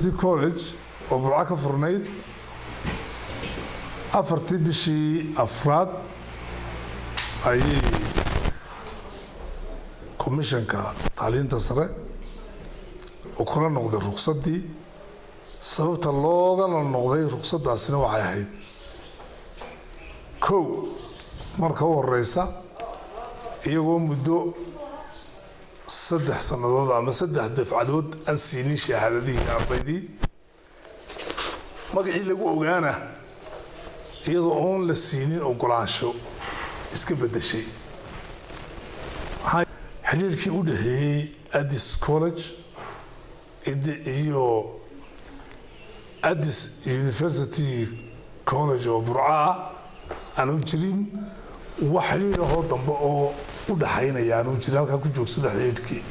college oo burca ka furnayd afartii bishii afraad ayay komishanka tacliinta sare oo kula noqday ruqsaddii sababta loogala noqday ruqsaddaasina waxay ahayd kow marka u horeysa iyagoo muddo 3 sannadood ama 3 dafcadood aan siinin shahaadadihii ardaydii magacii lagu ogaana iyadoo oon la siinin ogolaansho iska bedeshay xiriirkii u dhaxeeyay Addis College iyo Addis University College oo burca aanu jirin wax xiriir oo dambe oo u dhaxaynaya aanu jirin halka ku joogsada xiriirkii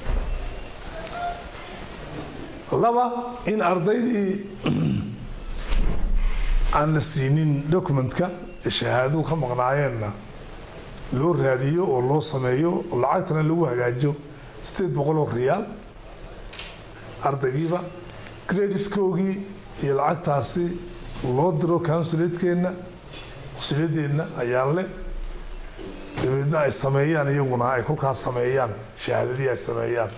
laba in ardaydii aan la siinin documentka shahaado ka maqnaayeenna loo raadiyo oo loo sameeyo lacagtana lagu hagaajiyo 800 riyaal ardaygiiba creditskoogi iyo lacagtaasi loo diro consulate-keena wasiiladeena ayaan le dibadna ay sameeyaan iyaguna ay kulkaas sameeyaan shahaadadii ay sameeyaan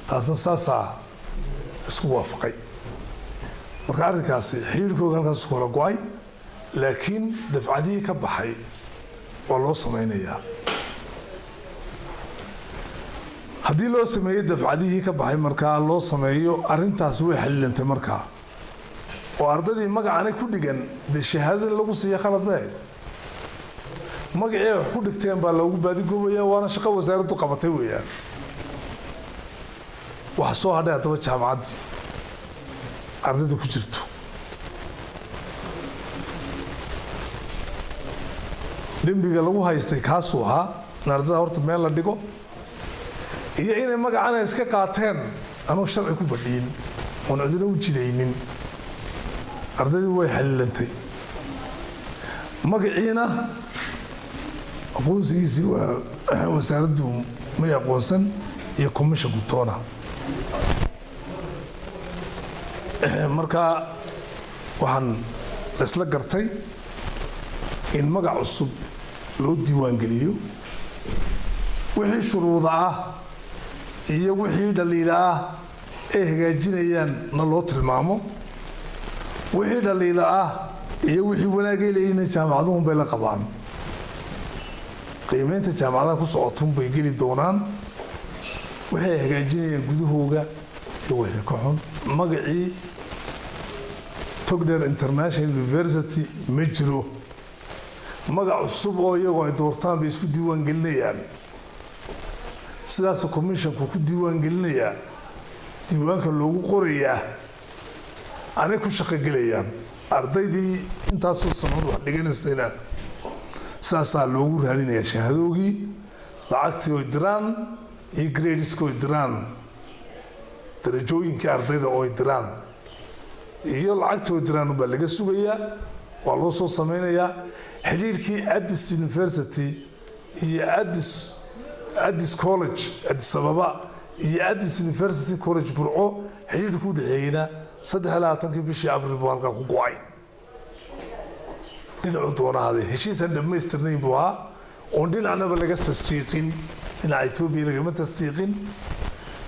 taasna saasa isku waafaqay marka arrinkaasi xiriirkooda halkaas kula go'ay laakiin dafcadii ka baxay waa loo sameeyaa haddii loo sameeyo dafcadii ka baxay marka loo sameeyo arrintaas way xalilantay marka oo ardadii magacaanay ku dhigan de shahaadada lagu siiyo khalad ma ahayd magacii wax ku dhigteen baa loogu baadigoobayaa waana shaqo wasaaraddu qabatay weeyaan wax soo hadhay haddaba jaamacaddii ardayda ku jirto dembiga lagu haystay kaasuu ahaa in ardada horta meel la dhigo iyo inay magacana iska qaateen anuu sharci ku fadhiyin oon cidina u jidaynin ardaydii way xalilantay magaciina aqoonsigiisii wasaaraddu may aqoonsan iyo commissionku toona marka waxaan isla gartay in magac cusub loo diiwaangeliyo wixii shuruuda ah iyo wixii dhaliila ah ay hagaajinayaan na loo tilmaamo wixii dhaliila ah iyo wixii wanaagay leeyina jaamacaduhu bay la qabaan qiimeynta jaamacadaha ku socotun bay geli doonaan waxay hagaajinayaan gudahooga iyo wixii ka xun magacii Togdheer International University ma jiro magac cusub oo iyagoo ay doortaan bay isku diiwaan gelinayaan sidaas commissionku ku diiwaan gelinayaa diiwaanka loogu qorayaa anay ku shaqo gelayaan ardaydii intaasoo sanad wax dhiganaysayna saasaa loogu raadinayaa shahaadoogi lacagtii oo diraan iyo gradeska oo diraan darajooyinkii ardayda oo diraan iyo lacagtii oo diraan baa laga sugayaa waa loo soo sameynayaa xiriirkii Addis University iyo Addis College Addis Ababa iyo Addis University College burco xiriirku u dhaxeeyna 23 bishii Abriil buu halka ku go'ay dhinacu doonaaday heshiisan dhammaystirnay buu ahaa oo dhinacnaba laga tasdiiqin dhinaca Itoobiya lagama tasdiiqin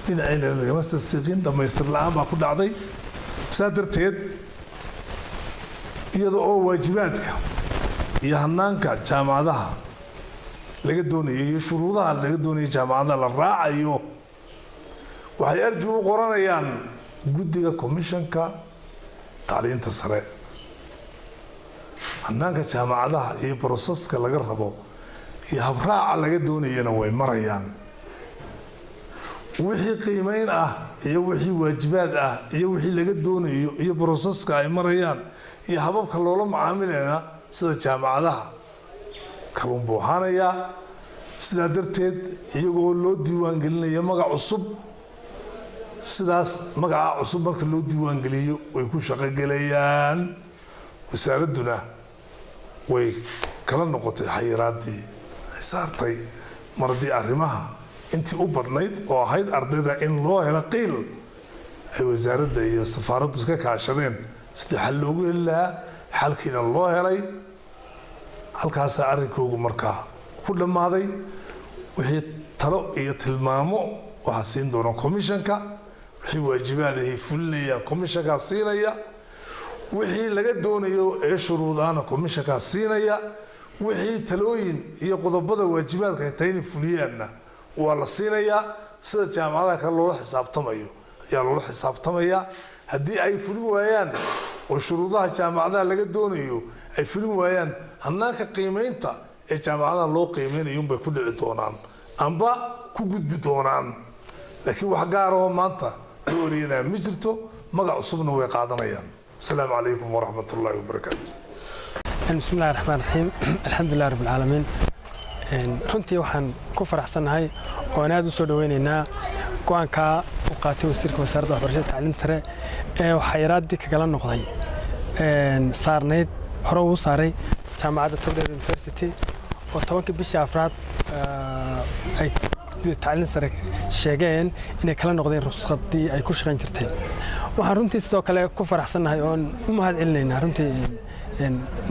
dhinacayna lagama tasdiiqin dhammaystir la'aan baa ku dhacday saadarteed iyadoo oo waajibaadka iyo hanaanka jaamacadaha laga doonayo iyo shuruudaha laga doonayo jaamacadaha la raacayo waxay arji u qoranayaan guddiga komishanka tacliinta sare hanaanka jaamacadaha iyo proseska laga rabo iyo habraaca laga doonayana way marayaan wixii qiimeyn ah iyo wixii waajibaad ah iyo wixii laga doonayo iyo proseska ay marayaan iyo hababka loola macaamilayna sida jaamacadaha kalun buuxanaya sidaa darteed iyagoo loo diiwaan gelinayo magac cusub sidaas magaca cusub marka loo diiwaan geliyo way ku shaqo gelayaan wasaaradduna way kala noqotay xayiraadii ay saartay mardii arrimaha intii u badnayd oo ahayd ardayda in loo helo qiil ay wasaaradda iyo safaaraddu iska kaashadeen sidii xal loogu heli lahaa xalkiina loo helay halkaasaa arrinkoogu markaa ku dhammaaday wixii talo iyo tilmaamo waxaa siin doona komishanka wixii waajibaadahay fulinaya komishankaa siinaya wixii laga doonayo ee shuruudaana komishankaa siinaya wixii talooyin iyo qodobada waajibaadka ay tahay inay fuliyaanna waa la siinayaa sida jaamacadaha kale loola xisaabtamayo ayaa loola xisaabtamayaa haddii ay fulin waayaan oo shuruudaha jaamacadaha laga doonayo ay fulin waayaan hannaanka qiimaynta ee jaamacadaha loo qiimeynayo unbay ku dhici doonaan amba ku gudbi doonaan laakiin wax gaar oo maanta loo oreynaya ma jirto magac cusubna way qaadanayaan asalaamu calaykum waraxmatullaahi wabarakaatu بسم الله الرحمن الرحيم الحمد لله رب العالمين runtii waxaan ku faraxsanahay oo aad u soo dhaweynaynaa go'aanka uu qaatay wasiirka wasaaradda waxbarashada tacliinta sare ee xayiraadii kagala noqday saarneyd hore uu saaray jaamacadda Togdheer University oo 10 bishii afraad ay tacliinta sare sheegeen inay kala noqdeen ruqsaddii ay ku shaqeyn jirtay waxaan runtii sidoo kale ku faraxsanahay oo u mahad celinaynaa runtii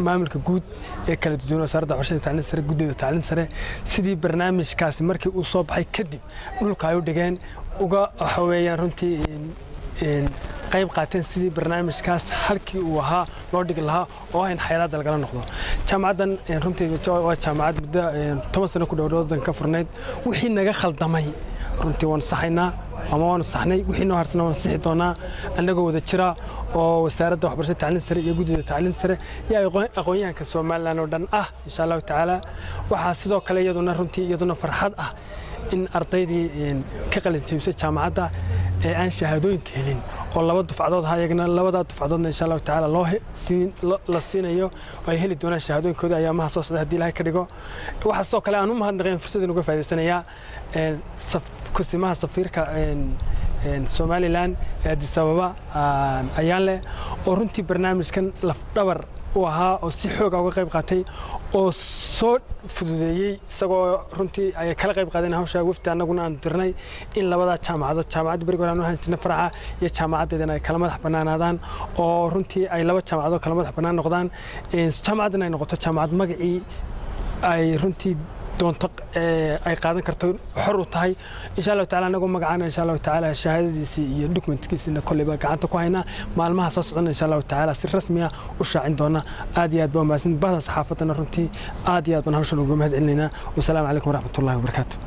maamulka guud ee kala duwan wasaaradda waxbarashada tacliinta sare guddida tacliinta sare sidii barnaamijkaasi markii uu soo baxay kadib dhulka ay u dhigeen uga waxaweeyaan runtii qayb qaateen sidii barnaamijkaas halkii uu ahaa loo dhigi lahaa oo in xayiraadda lagala noqdo jaamacaddan runtii waa jaamacad muddo 10 sano ku dhow ka furnayd wixii naga khaldamay runtii waan saxaynaa ama waan saxnay wixii noo harsan waan sixi doonaa anagoo wada jira oo wasaaradda waxbarashada tacliinta sare iyo guddida tacliinta sare iyo aqoonyahanka Soomaaliland oo dhan insha Allah taala waxa sidoo kale iyaduna farxad ah in ardaydii ka qalin jabisay jaamacadda ee aan shahaadooyinka helin oo laba dufcadood hayagna labada dufcadoodna insha Allah taala la siinayo ay heli doonaan shahaadooyinkooda ayaamaha soo socda hadii Ilaahay ka dhigo waxa sidoo kale aan u mahadnaqayn fursaddan uga faa'iideysanayaa kusimaha safiirka Somaliland Addis Ababa ayaan leh oo runtii barnaamijkan laf dhabar u ahaa oo si xoog ah uga qayb qaatay oo soo fududeeyay isagoo runtii ay kala qayb qaadeen hawsha wafdi anaguna aan dirnay in labada jaamacad bariga aan u haysana faraca iyo jaamacadeedana ay kala madax banaanaadaan oo runtii ay laba jaamacadood kala madax banaan noqdaan jaamacadna ay noqoto jaamacad magacii ay runtii doonto ay qaadan karto xor u tahay insha Allah taala anagu magacana insha Allah taala shahaadadiisa iyo documentkiisa kulliba gacanta ku hayna maalmaha soo socda insha Allah taala si rasmi ah u shaacin doona aad iyo aad baa maasin bahda saxaafadana runtii aad iyo aad baan hawshan ugu mahad celinayna wassalaamu calaykum waraxmatullaahi wabarakaatuh